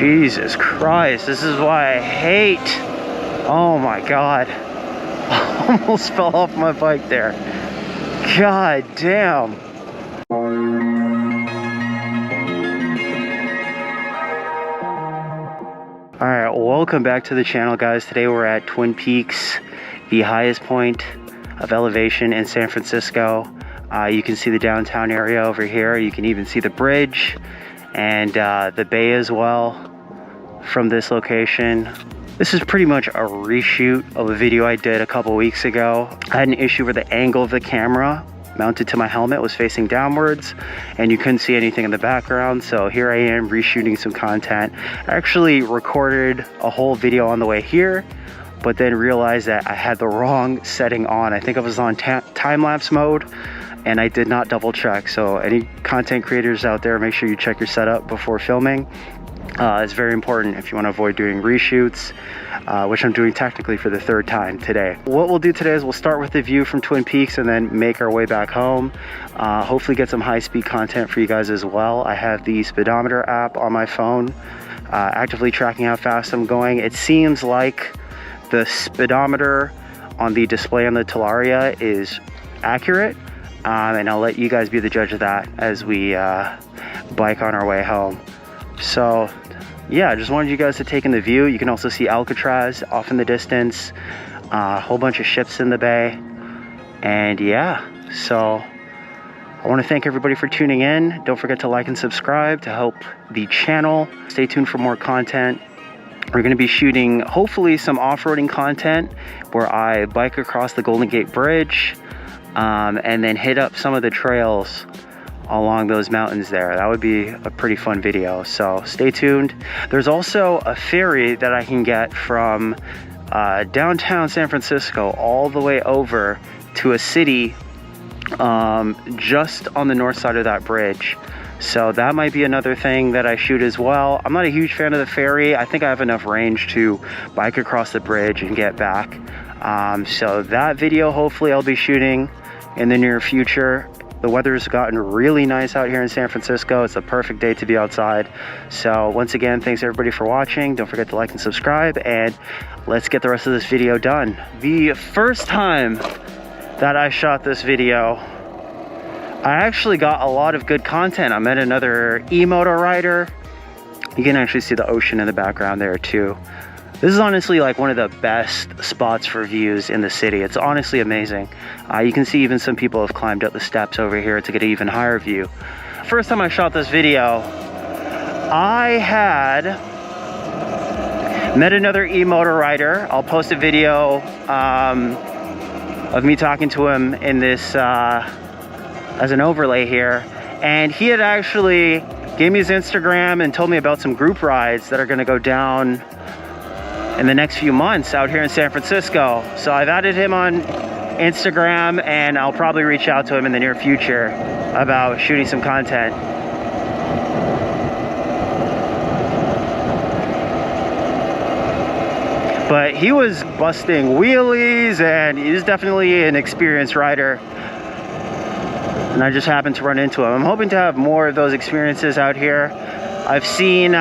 Jesus Christ, this is why I hate. Oh my God. Almost fell off my bike there. God damn. Alright, welcome back to the channel, guys. Today we're at Twin Peaks, the highest point of elevation in San Francisco. You can see the downtown area over here. You can even see the bridge and the bay as well from this location. This is pretty much a reshoot of a video I did a couple weeks ago. I had an issue where the angle of the camera mounted to my helmet was facing downwards and you couldn't see anything in the background. So here I am reshooting some content. I actually recorded a whole video on the way here, but then realized that I had the wrong setting on. I think I was on time-lapse mode and I did not double check. So any content creators out there, make sure you check your setup before filming. It's very important if you want to avoid doing reshoots, which I'm doing technically for the third time today. What we'll do today is we'll start with the view from Twin Peaks and then make our way back home. Hopefully get some high-speed content for you guys as well. I have the speedometer app on my phone, actively tracking how fast I'm going. It seems like the speedometer on the display on the Talaria is accurate. And I'll let you guys be the judge of that as we bike on our way home. So yeah, I just wanted you guys to take in the view. You can also see Alcatraz off in the distance, a whole bunch of ships in the bay. And yeah, so I want to thank everybody for tuning in. Don't forget to like and subscribe to help the channel. Stay tuned for more content. We're going to be shooting hopefully some off-roading content where I bike across the Golden Gate Bridge, and then hit up some of the trails along those mountains there. That would be a pretty fun video, so stay tuned. There's also a ferry that I can get from downtown San Francisco all the way over to a city just on the north side of that bridge. So that might be another thing that I shoot as well. I'm not a huge fan of the ferry. I think I have enough range to bike across the bridge and get back. So that video hopefully I'll be shooting in the near future. The weather's gotten really nice out here in San Francisco. It's a perfect day to be outside. So once again, thanks everybody for watching. Don't forget to like and subscribe, and let's get the rest of this video done. The first time that I shot this video, I actually got a lot of good content. I met another eMoto rider. You can actually see the ocean in the background there too. This is honestly like one of the best spots for views in the city. It's honestly amazing. You can see even some people have climbed up the steps over here to get an even higher view. First time I shot this video, I had met another eMoto rider. I'll post a video of me talking to him in this as an overlay here. And he had actually gave me his Instagram and told me about some group rides that are gonna go down in the next few months out here in San Francisco. So I've added him on Instagram, and I'll probably reach out to him in the near future about shooting some content. But he was busting wheelies, and he's definitely an experienced rider. And I just happened to run into him. I'm hoping to have more of those experiences out here. I've seen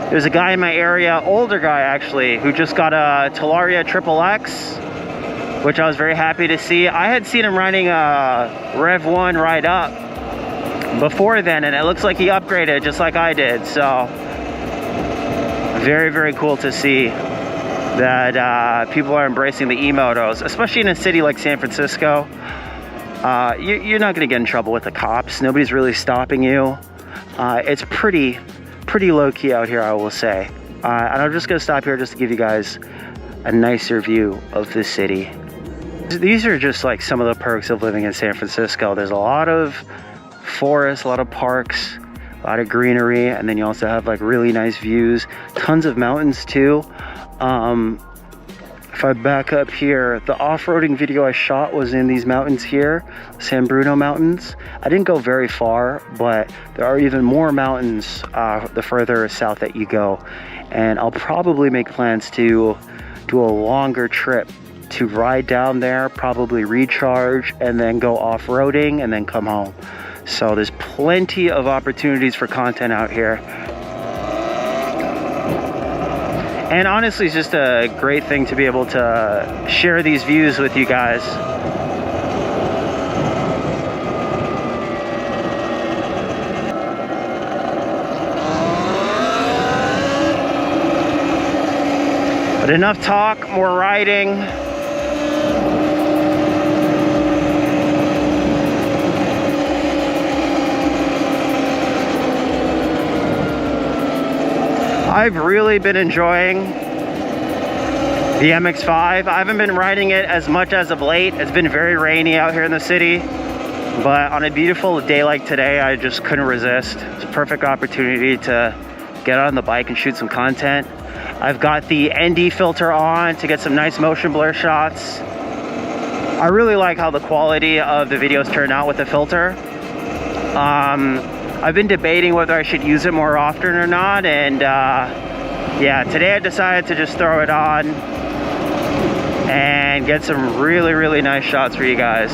there's a guy in my area, older guy actually, who just got a Talaria XXX, which I was very happy to see. I had seen him riding a Rev 1 Ride Up before then, and it looks like he upgraded just like I did. So very, very cool to see that people are embracing the eMotos, especially in a city like San Francisco. You're not gonna get in trouble with the cops. Nobody's really stopping you. It's pretty low-key out here, I will say. And I'm just gonna stop here just to give you guys a nicer view of the city. These are just like some of the perks of living in San Francisco. There's a lot of forests, a lot of parks, a lot of greenery, and then you also have like really nice views, tons of mountains too. If I back up here, the off-roading video I shot was in these mountains here, San Bruno Mountains. I didn't go very far, but there are even more mountains the further south that you go. And I'll probably make plans to do a longer trip to ride down there, probably recharge, and then go off-roading and then come home. So there's plenty of opportunities for content out here. And honestly, it's just a great thing to be able to share these views with you guys. But enough talk, more riding. I've really been enjoying the MX-5. I haven't been riding it as much as of late. It's been very rainy out here in the city, but on a beautiful day like today, I just couldn't resist. It's a perfect opportunity to get on the bike and shoot some content. I've got the ND filter on to get some nice motion blur shots. I really like how the quality of the videos turn out with the filter. I've been debating whether I should use it more often or not, and yeah, today I decided to just throw it on and get some really nice shots for you guys.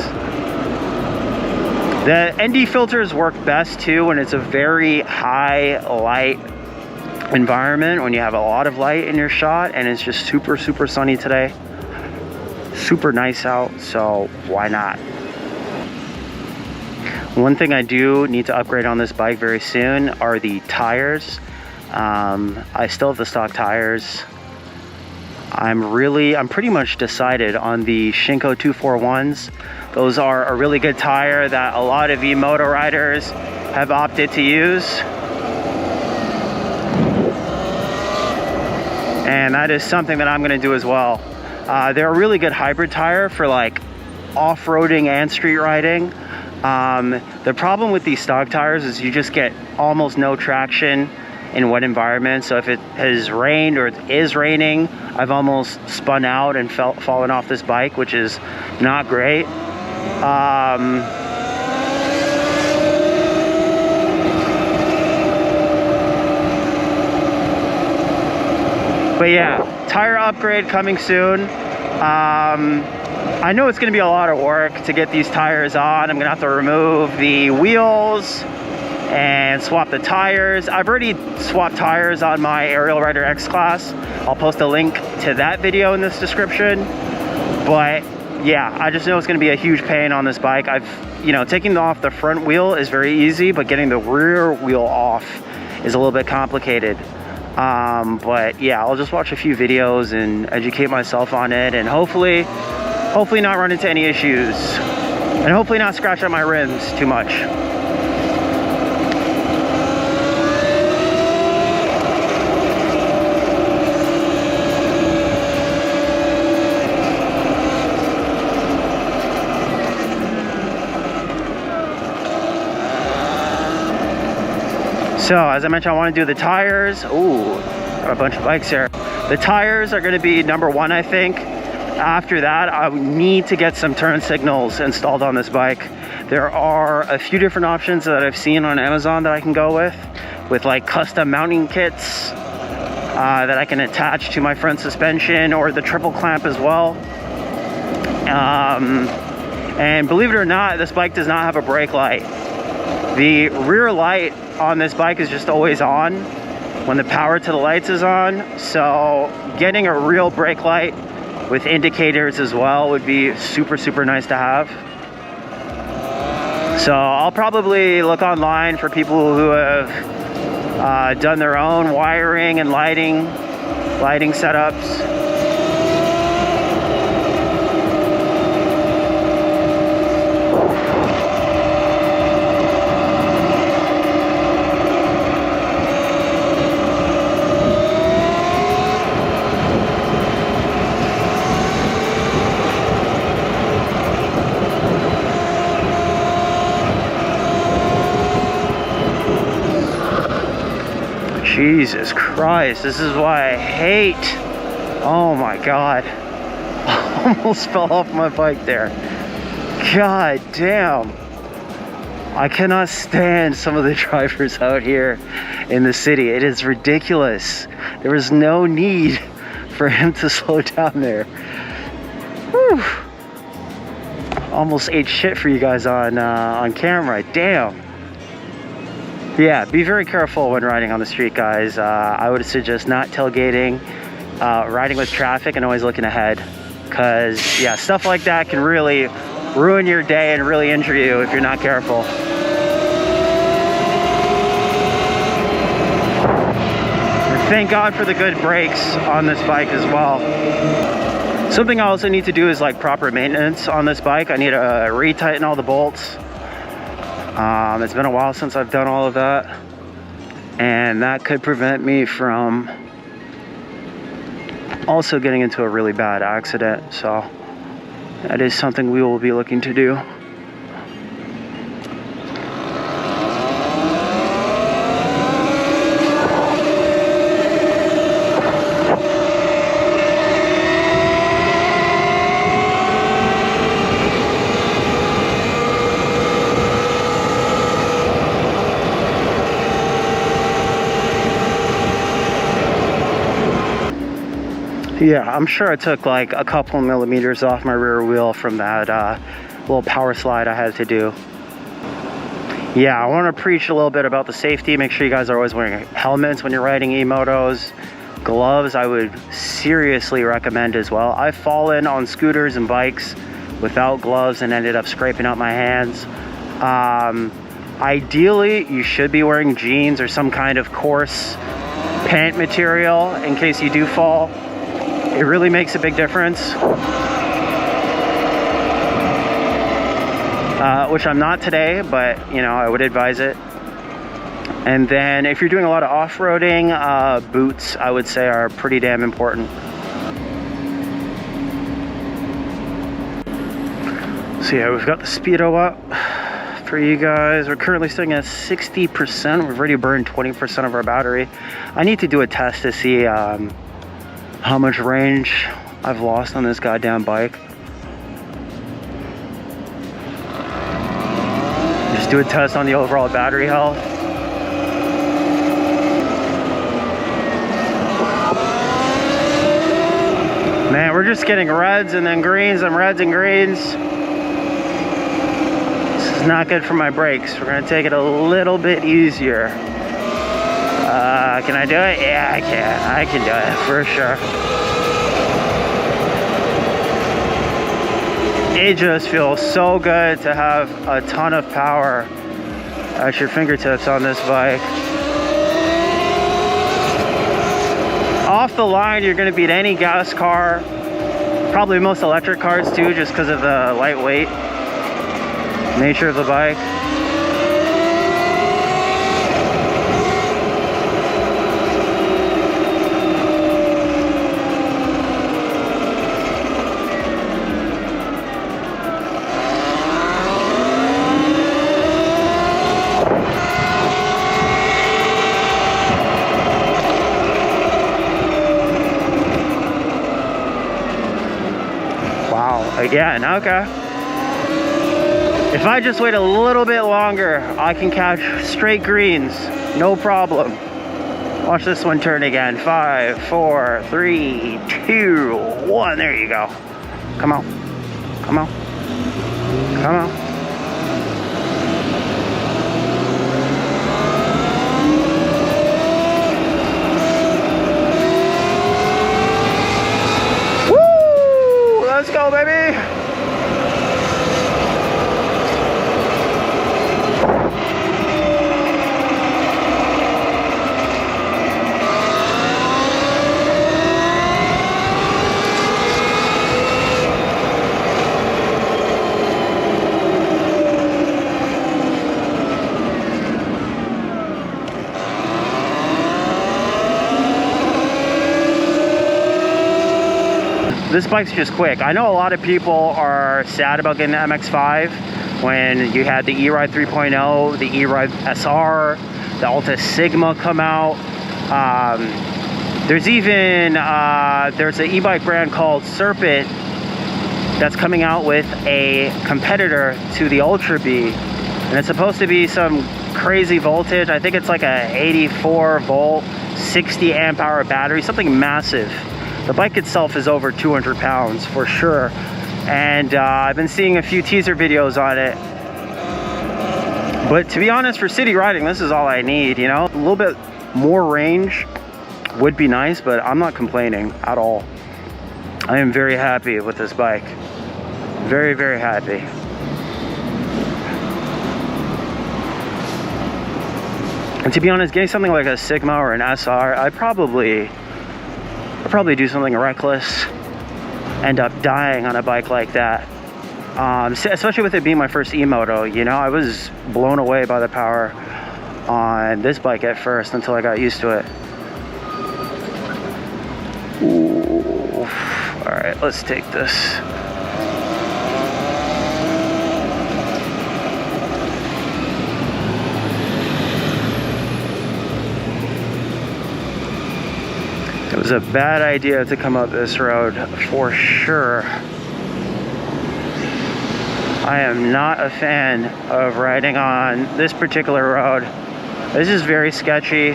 The ND filters work best too when it's a very high light environment, when you have a lot of light in your shot and it's just super sunny today. Super nice out, so why not? One thing I do need to upgrade on this bike very soon are the tires. I still have the stock tires. I'm pretty much decided on the Shinko 241s. Those are a really good tire that a lot of eMoto riders have opted to use. And that is something that I'm gonna do as well. They're a really good hybrid tire for like off-roading and street riding. The problem with these stock tires is you just get almost no traction in wet environments. So if it has rained or it is raining, I've almost spun out and fallen off this bike, which is not great. But yeah, tire upgrade coming soon. I know it's going to be a lot of work to get these tires on. I'm going to have to remove the wheels and swap the tires. I've already swapped tires on my Aerial Rider X class. I'll post a link to that video in this description. But yeah, I just know it's going to be a huge pain on this bike. Taking off the front wheel is very easy, but getting the rear wheel off is a little bit complicated. But yeah, I'll just watch a few videos and educate myself on it, and hopefully not run into any issues, and hopefully not scratch out my rims too much. So as I mentioned, I want to do the tires. Ooh, got a bunch of bikes here. The tires are going to be number one, I think. After that, I need to get some turn signals installed on this bike. There are a few different options that I've seen on Amazon that I can go with like custom mounting kits that I can attach to my front suspension, or the triple clamp as well. And believe it or not, this bike does not have a brake light. The rear light on this bike is just always on when the power to the lights is on. So getting a real brake light with indicators as well would be super nice to have. So I'll probably look online for people who have done their own wiring and lighting setups. Jesus Christ, this is why I hate, oh my God, almost fell off my bike there. God damn. I cannot stand some of the drivers out here in the city. It is ridiculous. There is no need for him to slow down there. Whew. Almost ate shit for you guys on camera, damn. Yeah, be very careful when riding on the street, guys. I would suggest not tailgating riding with traffic and always looking ahead. Because, yeah, stuff like that can really ruin your day and really injure you if you're not careful. Thank God for the good brakes on this bike as well. Something I also need to do is like proper maintenance on this bike. I need to retighten all the bolts. It's been a while since I've done all of that, and that could prevent me from also getting into a really bad accident. So that is something we will be looking to do. Yeah, I'm sure I took like a couple millimeters off my rear wheel from that little power slide I had to do. Yeah, I want to preach a little bit about the safety. Make sure you guys are always wearing helmets when you're riding eMotos. Gloves, I would seriously recommend as well. I've fallen on scooters and bikes without gloves and ended up scraping out my hands. Ideally, you should be wearing jeans or some kind of coarse pant material in case you do fall. It really makes a big difference. Which I'm not today, but you know, I would advise it. And then if you're doing a lot of off-roading, boots I would say are pretty damn important. So yeah, we've got the speedo up for you guys. We're currently sitting at 60%. We've already burned 20% of our battery. I need to do a test to see how much range I've lost on this goddamn bike. Just do a test on the overall battery health. Man, we're just getting reds and then greens and reds and greens. This is not good for my brakes. We're gonna take it a little bit easier. Can I do it? Yeah, I can. I can do it for sure. It just feels so good to have a ton of power at your fingertips on this bike. Off the line, you're gonna beat any gas car, probably most electric cars too, just because of the lightweight nature of the bike. Again, okay. If I just wait a little bit longer, I can catch straight greens, no problem. Watch this one turn again. 5, 4, 3, 2, 1. There you go. Come on. Come on. Come on. Let's go, baby. This bike's just quick. I know a lot of people are sad about getting the MX-5 when you had the eRide 3.0, the eRide SR, the Alta Sigma come out. There's even, there's an e-bike brand called Serpent that's coming out with a competitor to the Ultra B. And it's supposed to be some crazy voltage. I think it's like a 84 volt, 60 amp hour battery, something massive. The bike itself is over 200 pounds for sure. And I've been seeing a few teaser videos on it. But to be honest, for city riding, this is all I need, you know? A little bit more range would be nice, but I'm not complaining at all. I am very happy with this bike. Very, very happy. And to be honest, getting something like a Sigma or an SR, I'd probably do something reckless, end up dying on a bike like that. Especially with it being my first eMoto, you know, I was blown away by the power on this bike at first until I got used to it. Ooh. All right, let's take this. It was a bad idea to come up this road for sure. I am not a fan of riding on this particular road. This is very sketchy.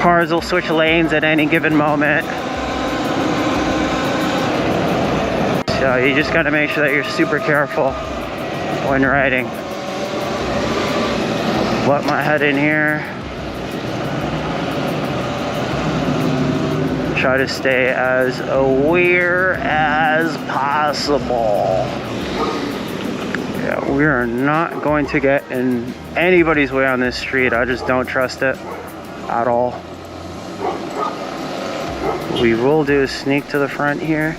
Cars will switch lanes at any given moment. So you just gotta make sure that you're super careful when riding. Let my head in here. Try to stay as aware as possible. Yeah, we are not going to get in anybody's way on this street. I just don't trust it at all. We will do a sneak to the front here.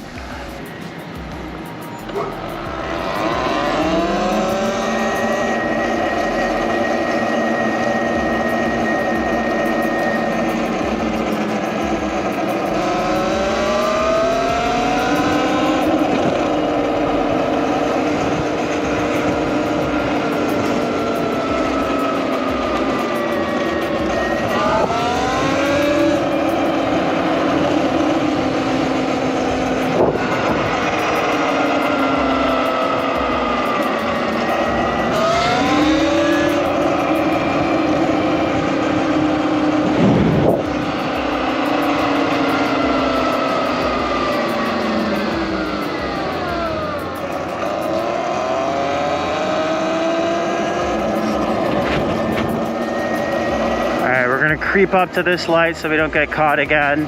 We're gonna creep up to this light so we don't get caught again.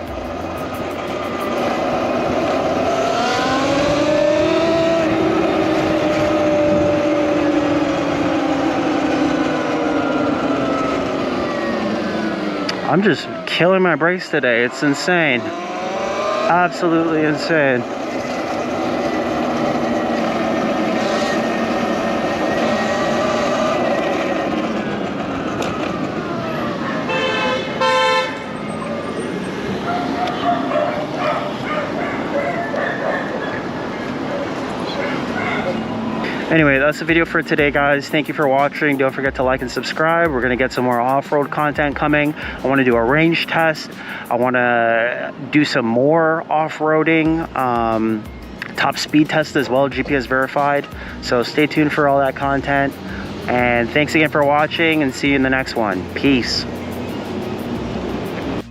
I'm just killing my brakes today. It's insane. Absolutely insane. Anyway, that's the video for today, guys. Thank you for watching. Don't forget to like and subscribe. We're gonna get some more off-road content coming. I want to do a range test. I want to do some more off-roading, top speed test as well, GPS verified. So stay tuned for all that content. And thanks again for watching, and see you in the next one. Peace.